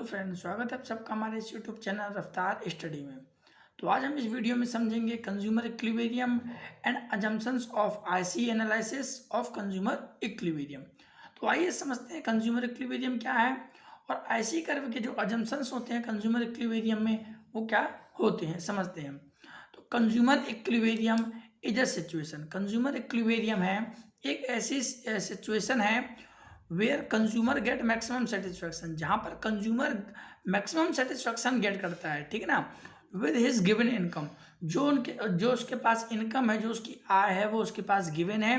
Friends, स्वागत है आप सबका हमारे इस यूट्यूब चैनल रफ्तार स्टडी में। तो आज हम इस वीडियो में समझेंगे consumer equilibrium and assumptions of IC analysis of consumer equilibrium. तो आइए समझते हैं कंज्यूमर इक्विलिब्रियम क्या है और आईसी कर्व के जो अजम्पशंस होते हैं कंज्यूमर इक्विलिब्रियम में वो क्या होते हैं, समझते हैं। तो consumer equilibrium is a situation, consumer equilibrium है एक ऐसी सिचुएशन है where consumer get maximum satisfaction, जहाँ पर कंज्यूमर मैक्सिमम सेटिस्फैक्शन गेट करता है, ठीक है ना, विद हिज गिवन इनकम। जो उसके पास इनकम है, जो उसकी आय है वो उसके पास गिवन है,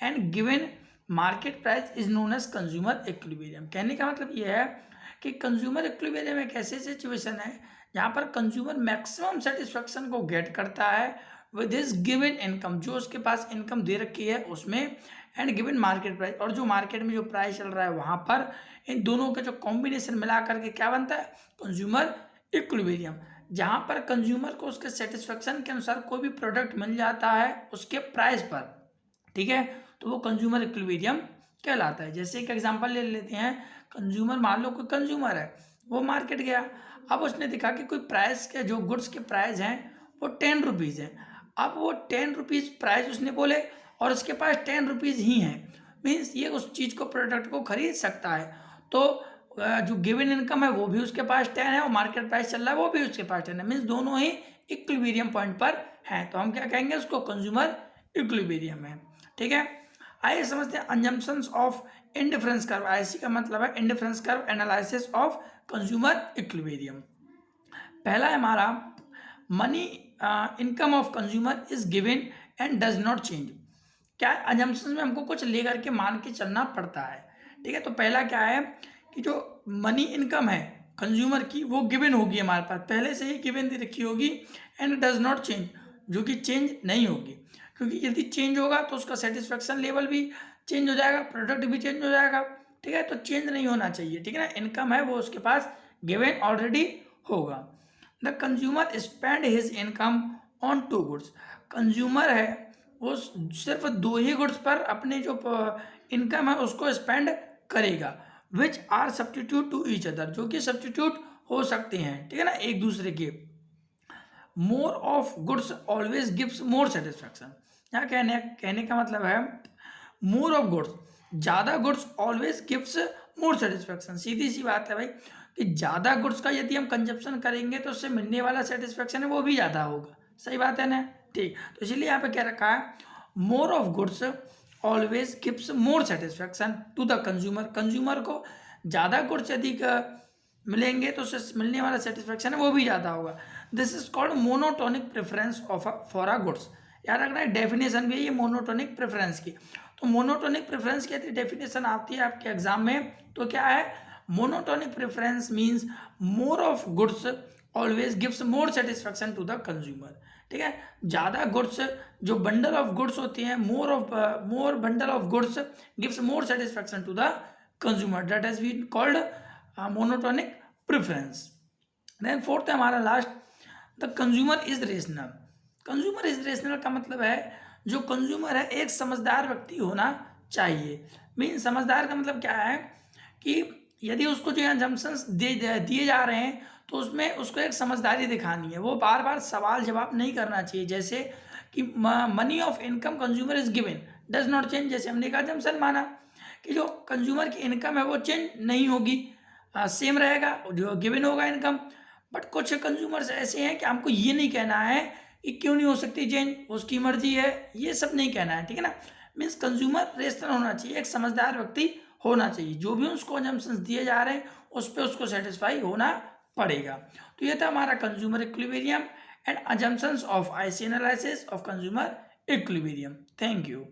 and given market price is known as consumer equilibrium. कहने का मतलब ये है कि कंज्यूमर इक्विलिब्रियम एक ऐसी सिचुएशन है जहाँ पर कंज्यूमर मैक्सिमम सेटिस्फैक्शन को गेट करता है विद हिज गिवन इनकम, जो उसके पास इनकम दे रखी है उसमें, एंड गिवन मार्केट प्राइस, और जो मार्केट में जो प्राइस चल रहा है वहाँ पर, इन दोनों के जो कॉम्बिनेशन मिला करके क्या बनता है, कंज्यूमर इक्विलिब्रियम। जहाँ पर कंज्यूमर को उसके सेटिस्फेक्शन के अनुसार कोई भी प्रोडक्ट मिल जाता है उसके प्राइस पर, ठीक है, तो वो कंज्यूमर इक्विलिब्रियम कहलाता है। जैसे एक एग्जांपल ले लेते हैं, कंज्यूमर, मान लो कोई कंज्यूमर है, वो मार्केट गया, अब उसने देखा कि कोई प्राइस के जो गुड्स के प्राइस हैं वो 10 रुपीज़ है। अब वो 10 रुपीज़ प्राइस उसने बोले और उसके पास 10 रुपीज़ ही हैं, मीन्स ये उस चीज़ को, प्रोडक्ट को खरीद सकता है। तो जो गिवन इनकम है वो भी उसके पास 10 है और मार्केट प्राइस चल रहा है वो भी उसके पास 10 है, मीन्स दोनों ही इक्विलिब्रियम पॉइंट पर हैं। तो हम क्या कहेंगे, उसको कंज्यूमर इक्विलिब्रियम है, ठीक है। आइए समझते हैं assumptions of indifference curve. IC का मतलब है indifference curve analysis of consumer equilibrium. पहला है हमारा, money income of consumer is given and does not change. क्या अजम्पशंस में हमको कुछ लेकर के मान के चलना पड़ता है, ठीक है। तो पहला क्या है कि जो मनी इनकम है कंज्यूमर की वो गिवन होगी, हमारे पास पहले से ही गिवन दे रखी होगी, एंड डज नॉट चेंज, जो कि चेंज नहीं होगी, क्योंकि यदि चेंज होगा तो उसका सेटिस्फेक्शन लेवल भी चेंज हो जाएगा, प्रोडक्ट भी चेंज हो जाएगा, ठीक है। तो चेंज नहीं होना चाहिए, ठीक है ना। इनकम है वो उसके पास गिवन ऑलरेडी होगा। The consumer spend his income on 2 goods. Consumer है वो सिर्फ 2 ही गुड्स पर अपने जो इनकम है उसको स्पेंड करेगा, which are substitute to each other, जो कि सब्सटीट्यूट हो सकते हैं, ठीक है ना, एक दूसरे के। More of goods always gives more satisfaction. यहाँ कहने का मतलब है मोर ऑफ गुड्स, ज़्यादा goods always gives more satisfaction. सीधी सी बात है भाई कि ज़्यादा गुड्स का यदि हम कंजप्शन करेंगे तो उससे मिलने वाला सेटिस्फैक्शन है वो भी ज़्यादा होगा, सही बात है ना, ठीक। तो इसीलिए यहाँ पे क्या रखा है, more of goods always gives more satisfaction to the consumer. Consumer को ज़्यादा गुड्स यदि मिलेंगे तो उससे मिलने वाला सेटिस्फैक्शन है वो भी ज़्यादा होगा। This is called monotonic preference of for a goods. याद रखना है, डेफिनेशन भी है ये मोनोटोनिक प्रेफरेंस की। तो मोनोटोनिक प्रेफरेंस की यदि डेफिनेशन आती है आपके एग्जाम में तो क्या है, monotonic preference means more of goods always gives more satisfaction to the consumer, ठीक है। ज़्यादा गुड्स, जो बंडल ऑफ गुड्स होती हैं, more bundle of goods gives more satisfaction to the consumer, that has been called monotonic preference. Then fourth है हमारा last, the consumer is rational. Consumer is rational का मतलब है जो कंज्यूमर है एक समझदार व्यक्ति होना चाहिए। मीन समझदार का मतलब क्या है कि यदि उसको जो अजम्पशंस दिए जा रहे हैं तो उसमें उसको एक समझदारी दिखानी है, वो बार बार सवाल जवाब नहीं करना चाहिए। जैसे कि money of income consumer is given does not change, जैसे हमने एक अजम्पशन माना कि जो कंज्यूमर की इनकम है वो चेंज नहीं होगी, सेम रहेगा जो गिवन होगा इनकम। बट कुछ कंज्यूमर्स ऐसे हैं कि हमको ये नहीं कहना है कि क्यों नहीं हो सकती चेंज, उसकी मर्जी है, ये सब नहीं कहना है, ठीक है ना। मीन्स कंज्यूमर रेशनल होना चाहिए, एक समझदार व्यक्ति होना चाहिए, जो भी उसको अजम्पशंस दिए जा रहे हैं उस पर उसको सेटिस्फाई होना पड़ेगा। तो ये था हमारा consumer equilibrium and assumptions of IC analysis of consumer equilibrium. Thank you.